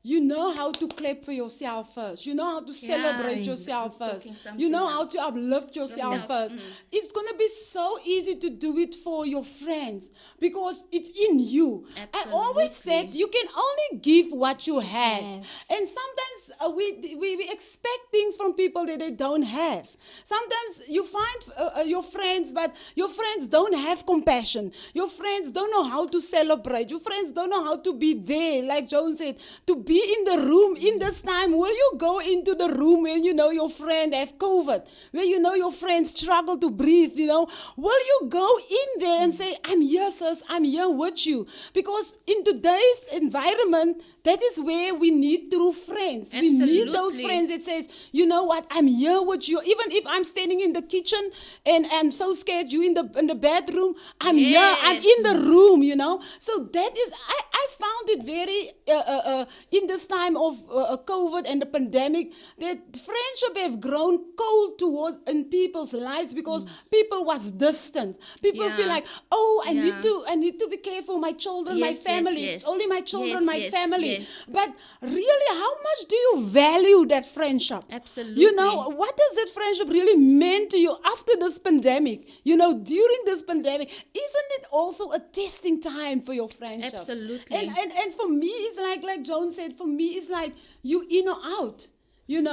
you know how to clap for yourself first. You know how to celebrate yourself I'm first. talking something You know now. how to uplift yourself first. It's going to be so easy to do it for your friends because it's in you. I always said you can only give what you have. Yes. And sometimes we expect things from people that they don't have. Sometimes you find your friends, but your friends don't have compassion. Your friends don't know how to celebrate. Your friends don't know how to be there, like Joan said, to be in the room in this time. Will you go into the room when you know your friend have COVID, when you know your friend struggle to breathe, Will you go in there and say, I'm here, sis, I'm here with you? Because in today's environment, that is where we need true friends. We need those Absolutely. friends that says, you know what, I'm here with you. Even if I'm standing in the kitchen and I'm so scared, you in the bedroom, I'm here, I'm in the room, So that is, I found it very, in this time of COVID and the pandemic, that friendship have grown cold toward in people's lives because people was distant. People feel like, oh, I need to be careful, my children, my family, it's only my children, my family. Yes. But really, how much do you value that friendship? Absolutely. What does that friendship really mean to you after this pandemic? During this pandemic, isn't it also a testing time for your friendship? Absolutely. And for me, it's like Joan said, for me, it's like you in or out. You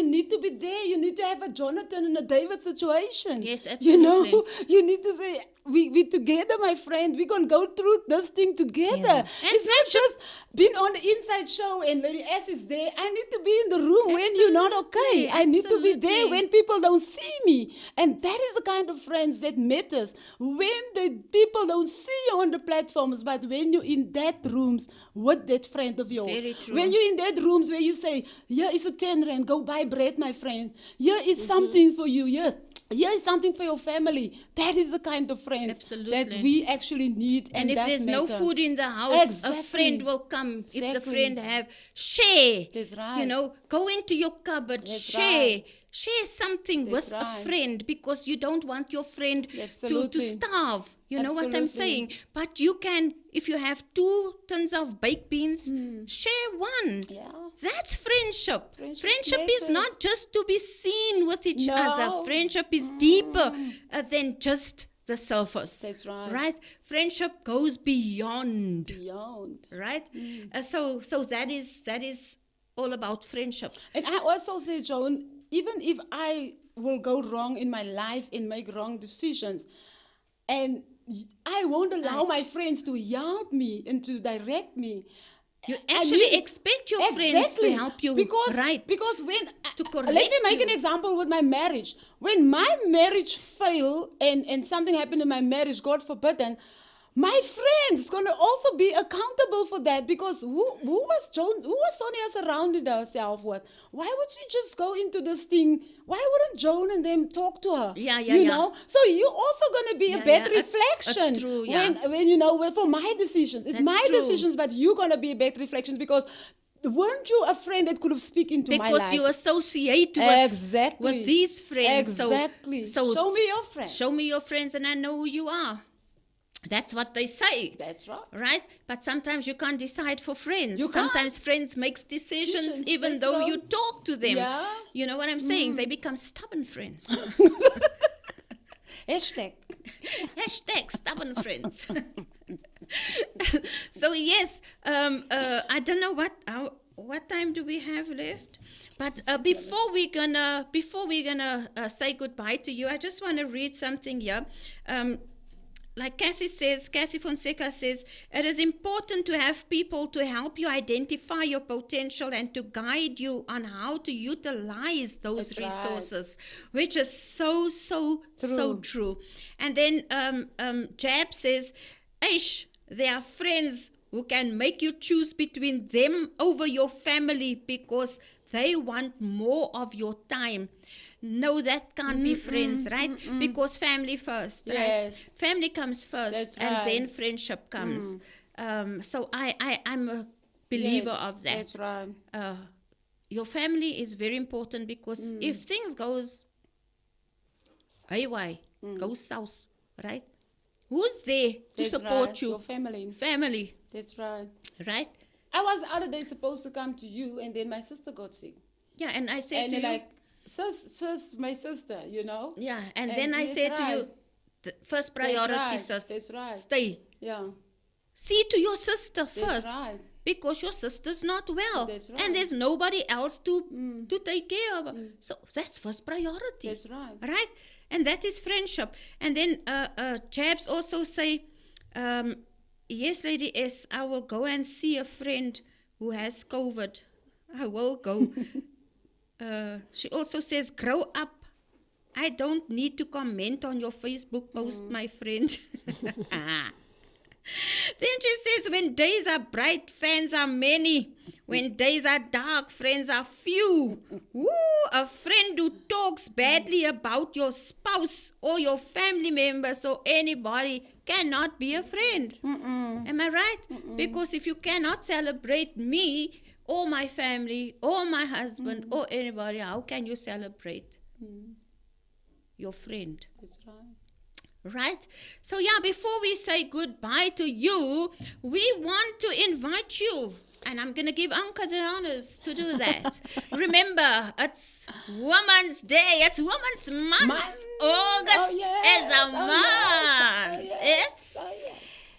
need to be there. You need to have a Jonathan and a David situation. Yes, absolutely. You need to say, we together, my friend. We're going to go through this thing together. Yeah. It's not just being on the inside show and Lady S is there. I need to be in the room when you're not okay. I need to be there when people don't see me. And that is the kind of friends that matters. When the people don't see you on the platforms, but when you're in that rooms with that friend of yours. Very true. When you're in that rooms where you say, here is a 10 rand, go buy bread, my friend. Here is something for you. Yes. Here is something for your family. That is the kind of friends that we actually need. And if there's no food in the house, Exactly. a friend will come. If the Exactly. friend have, share. That's right. Go into your cupboard, That's share. right. Share something That's with right. a friend because you don't want your friend to Absolutely. starve. You know what I'm Absolutely. saying? But you can, if you have 2 tins of baked beans, share one. Yeah. That's friendship. Friendship Friendship is matters. not just to be seen with each No. other. Friendship is deeper than just the surface. That's right. Right? Friendship goes beyond. Beyond. Right? So that is all about friendship. And I also say, Joan, even if I will go wrong in my life and make wrong decisions, and I won't allow my friends to help me and to direct me. You I actually mean, expect your friends to help you right. Because when To let correct me make you. an example with my marriage. When my marriage failed and something happened in my marriage, God forbidden, my friends gonna also be accountable for that because who was Sonia surrounded herself with? Why would she just go into this thing? Why wouldn't Joan and them talk to her? Yeah. So you also gonna be a bad reflection it's true, yeah. when for my decisions. It's That's my true. decisions, but you're gonna be a bad reflection because weren't you a friend that could have speak into my life? Because you associate with these friends. Exactly. So show me your friends. Show me your friends and I know who you are. That's what they say. That's right. Right? But sometimes you can't decide for friends. You can't. Sometimes friends makes decisions even That's though right. you talk to them. Yeah. You know what I'm saying? They become stubborn friends. Hashtag. Hashtag stubborn friends. So yes, I don't know what time do we have left, but before we're gonna say goodbye to you, I just want to read something here. Like Kathy Fonseca says, it is important to have people to help you identify your potential and to guide you on how to utilize those That's right. resources, which is so true. And then Jab says, Aish, there are friends who can make you choose between them over your family because they want more of your time. No, that can't be friends, right? Because family first, right? Yes. Family comes first, That's and right. then friendship comes. So I'm a believer Yes, of that. That's right. Your family is very important because if things goes haywire, goes south, right? Who's there to That's support right. you? Your family. Family, That's right. right? I was the other day supposed to come to you, and then my sister got sick. Yeah, and I said And to you're you, like, sis, my sister, you know? yeah, and And then I that's said to you, right. the first That's priority, right. sis, That's right. stay. Yeah. See to your sister That's first, right. because your sister's not well, That's right. and there's nobody else to take care of her. So that's first priority. That's right. Right? And that is friendship. And then Jabs also say, yes, Lady S, I will go and see a friend who has COVID. I will go. She also says, grow up. I don't need to comment on your Facebook post, my friend. Then she says, when days are bright, fans are many. When days are dark, friends are few. Woo, a friend who talks badly about your spouse or your family members or anybody cannot be a friend. Am I right? Because if you cannot celebrate me or my family or my husband or anybody, how can you celebrate your friend? That's right. Right? So, yeah, before we say goodbye to you, we want to invite you. And I'm going to give Anka the honors to do that. Remember, it's Women's Day. It's Women's Month. August is a month. Yes.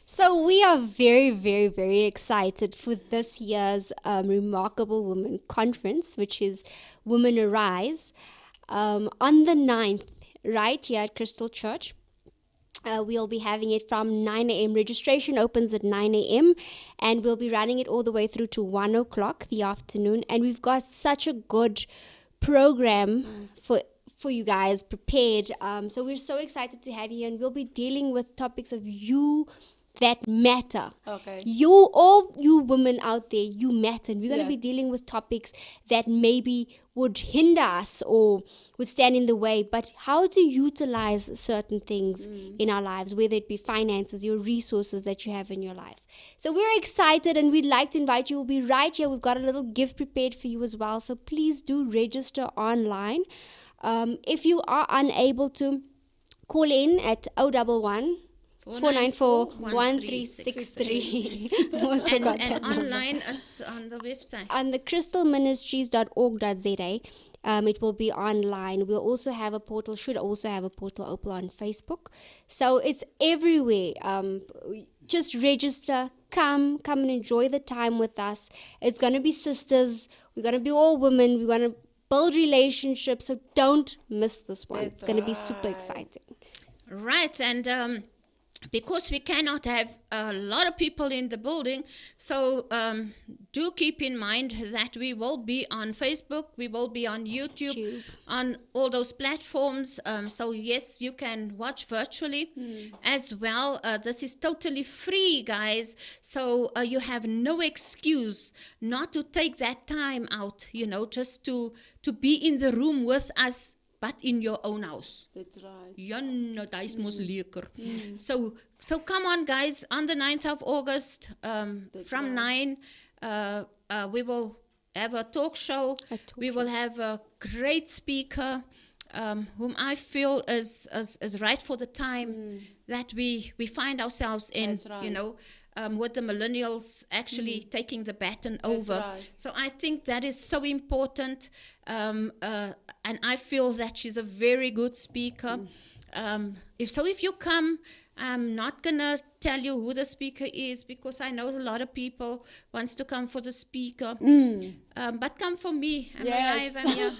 So we are very, very, very excited for this year's Remarkable Women Conference, which is Women Arise, on the 9th, right here at Crystal Church. We'll be having it from 9 a.m. Registration opens at 9 a.m. and we'll be running it all the way through to 1 o'clock the afternoon. And we've got such a good program for you guys prepared. So we're so excited to have you, and we'll be dealing with topics of you that matter. Okay. All you women out there, you matter. And we're going to Yeah. be dealing with topics that maybe would hinder us or would stand in the way, but how to utilize certain things in our lives, whether it be finances, your resources that you have in your life. So we're excited, and we'd like to invite you. We'll be right here. We've got a little gift prepared for you as well. So please do register online. If you are unable to, call in at 011 494 1363. Almost forgot And that number. online, it's on the website. On the crystalministries.org.za. It will be online. We'll also have a portal, should also have a portal open on Facebook. So it's everywhere. Just register, come and enjoy the time with us. It's going to be sisters. We're going to be all women. We're going to build relationships. So don't miss this one. It's going to be super exciting. Right, and because we cannot have a lot of people in the building, so do keep in mind that we will be on Facebook, we will be on YouTube, on all those platforms. So yes, you can watch virtually as well. This is totally free, guys. So you have no excuse not to take that time out, just to be in the room with us, but in your own house. That's right. So come on, guys, on the 9th of August, from 9, we will have a talk show. We will have a great speaker whom I feel is right for the time that we find ourselves in, That's right. with the millennials actually taking the baton over. right. So I think that is so important, and I feel that she's a very good speaker. If you come, I'm not gonna tell you who the speaker is, because I know a lot of people wants to come for the speaker, but come for me. I'm Yes. alive, I'm here.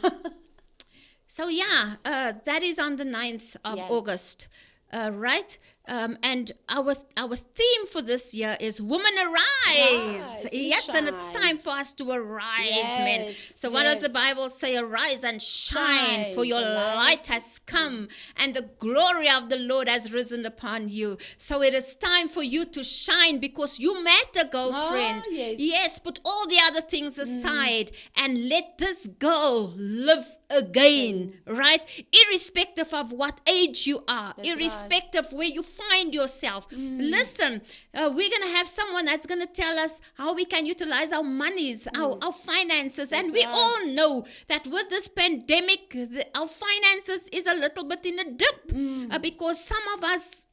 So yeah, that is on the 9th of Yes. August. Right? And our theme for this year is Women Arise. Rise, Yes, and it's shine. time for us to arise, men. Yes, So what does the yes. Bible say? Arise and shine, Shine, for your the light light has come, and the glory of the Lord has risen upon you. So it is time for you to shine, because you matter, girlfriend. yes. Yes, put all the other things aside and let this girl live again, right? Irrespective of what age you are, That's irrespective where you find yourself. Listen, we're going to have someone that's going to tell us how we can utilize our monies, our finances. And we all know that with this pandemic, our finances is a little bit in a dip because some of us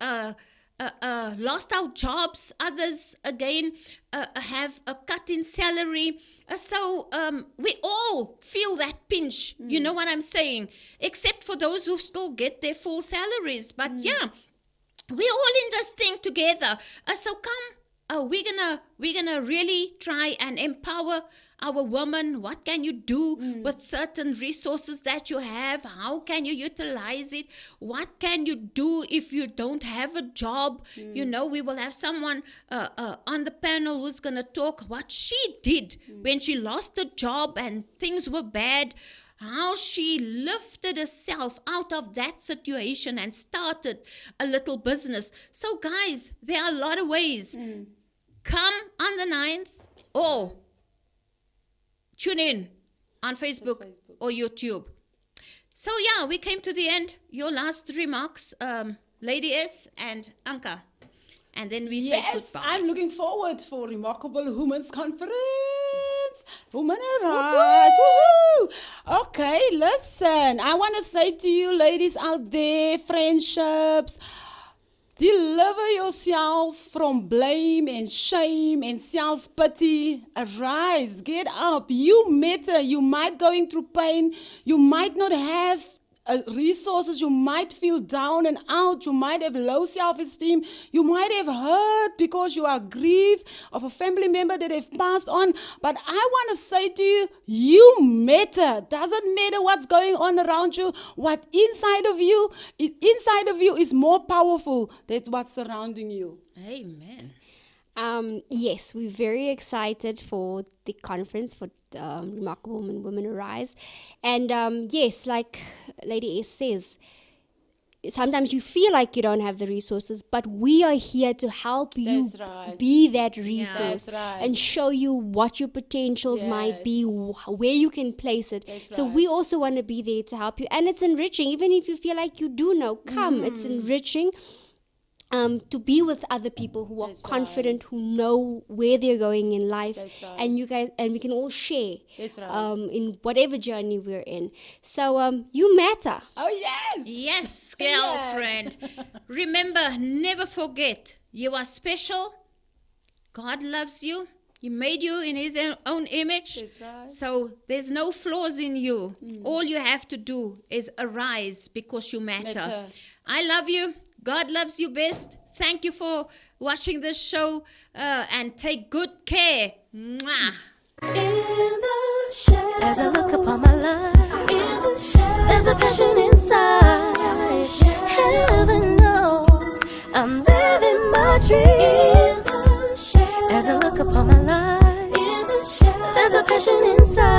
lost our jobs. Others, again, have a cut in salary. So we all feel that pinch. You know what I'm saying? Except for those who still get their full salaries. But yeah, we're all in this thing together. So come, we're gonna really try and empower our women. What can you do with certain resources that you have? How can you utilize it? What can you do if you don't have a job? You know, we will have someone on the panel who's going to talk what she did when she lost a job and things were bad, how she lifted herself out of that situation and started a little business. So guys, there are a lot of ways. Come on the 9th or tune in on Facebook or YouTube. So yeah, we came to the end. Your last remarks, Lady S and Anka. And then we say goodbye. I'm looking forward for Remarkable Women's Conference. Women Arise. Woohoo! Okay, listen. I want to say to you ladies out there, friendships, deliver yourself from blame and shame and self-pity. Arise, get up. You matter. You might going through pain. You might not have resources. You might feel down and out. You might have low self-esteem. You might have hurt because you are grieved of a family member that have passed on. But I want to say to you, you matter. Doesn't matter what's going on around you. What inside of you is more powerful than what's surrounding you. Amen. Yes, we're very excited for the conference for Remarkable Women Arise. And yes, like Lady S says, sometimes you feel like you don't have the resources, but we are here to help you be that resource and show you what your potentials might be, where you can place it. So we also want to be there to help you. And it's enriching. Even if you feel like you do know, come. It's enriching. To be with other people who are confident, who know where they're going in life, and you guys, and we can all share in whatever journey we're in. So you matter. Oh yes, yes, girlfriend. Remember, never forget, you are special. God loves you. He made you in His own image. So there's no flaws in you. All you have to do is arise because you matter. I love you. God loves you best. Thank you for watching this show and take good care. Mwah. In the shadows, as I look upon my life, in the shadows, there's a passion inside. Heaven knows I'm living my dreams. As I look upon my life, in the shadows, there's a passion inside.